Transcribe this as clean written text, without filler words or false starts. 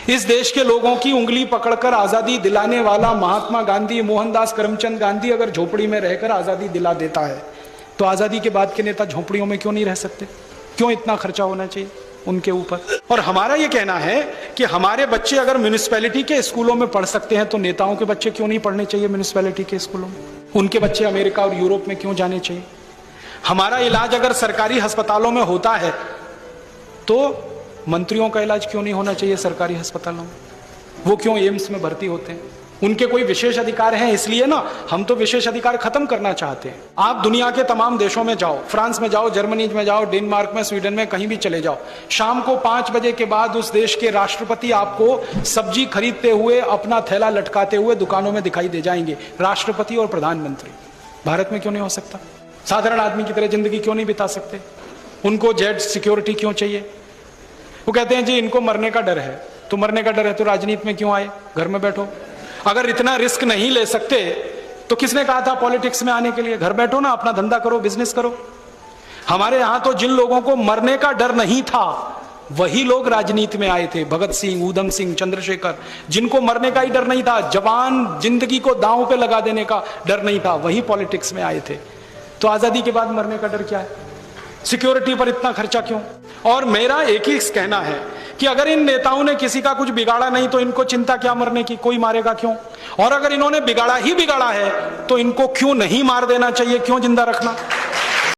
इस देश के लोगों की उंगली पकड़कर आजादी दिलाने वाला महात्मा गांधी, मोहनदास करमचंद गांधी अगर झोपड़ी में रहकर आजादी दिला देता है, तो आजादी के बाद के नेता झोपड़ियों में क्यों नहीं रह सकते? क्यों इतना खर्चा होना चाहिए उनके ऊपर? और हमारा यह कहना है कि हमारे बच्चे अगर म्युनिसिपैलिटी के स्कूलों में पढ़ सकते हैं, तो नेताओं के बच्चे क्यों नहीं पढ़ने चाहिए म्युनिसिपैलिटी के स्कूलों में? उनके बच्चे अमेरिका और यूरोप में क्यों जाने चाहिए? हमारा इलाज अगर सरकारी अस्पतालों में होता है, तो मंत्रियों का इलाज क्यों नहीं होना चाहिए सरकारी अस्पतालों में? वो क्यों एम्स में भर्ती होते हैं? उनके कोई विशेष अधिकार हैं? इसलिए ना हम तो विशेष अधिकार खत्म करना चाहते हैं। आप दुनिया के तमाम देशों में जाओ, फ्रांस में जाओ, जर्मनी में जाओ, डेनमार्क में, स्वीडन में, कहीं भी चले जाओ, शाम को 5 बजे के बाद उस देश के राष्ट्रपति आपको सब्जी खरीदते हुए, अपना थैला लटकाते हुए दुकानों में दिखाई दे जाएंगे। राष्ट्रपति और प्रधानमंत्री। भारत में क्यों नहीं हो सकता? साधारण आदमी की तरह जिंदगी क्यों नहीं बिता सकते? उनको जेड सिक्योरिटी क्यों चाहिए? वो कहते हैं जी इनको मरने का डर है। तो मरने का डर है तो राजनीति में क्यों आए? घर में बैठो। अगर इतना रिस्क नहीं ले सकते तो किसने कहा था पॉलिटिक्स में आने के लिए? घर बैठो ना, अपना धंधा करो, बिजनेस करो। हमारे यहां तो जिन लोगों को मरने का डर नहीं था, वही लोग राजनीति में आए थे। भगत सिंह, ऊधम सिंह, चंद्रशेखर, जिनको मरने का ही डर नहीं था, जवान जिंदगी को दांव पे लगा देने का डर नहीं था, वही पॉलिटिक्स में आए थे। तो आजादी के बाद मरने का डर क्या है? सिक्योरिटी पर इतना खर्चा क्यों? और मेरा एक ही कहना है कि अगर इन नेताओं ने किसी का कुछ बिगाड़ा नहीं, तो इनको चिंता क्या मरने की? कोई मारेगा क्यों? और अगर इन्होंने बिगाड़ा ही बिगाड़ा है, तो इनको क्यों नहीं मार देना चाहिए? क्यों जिंदा रखना?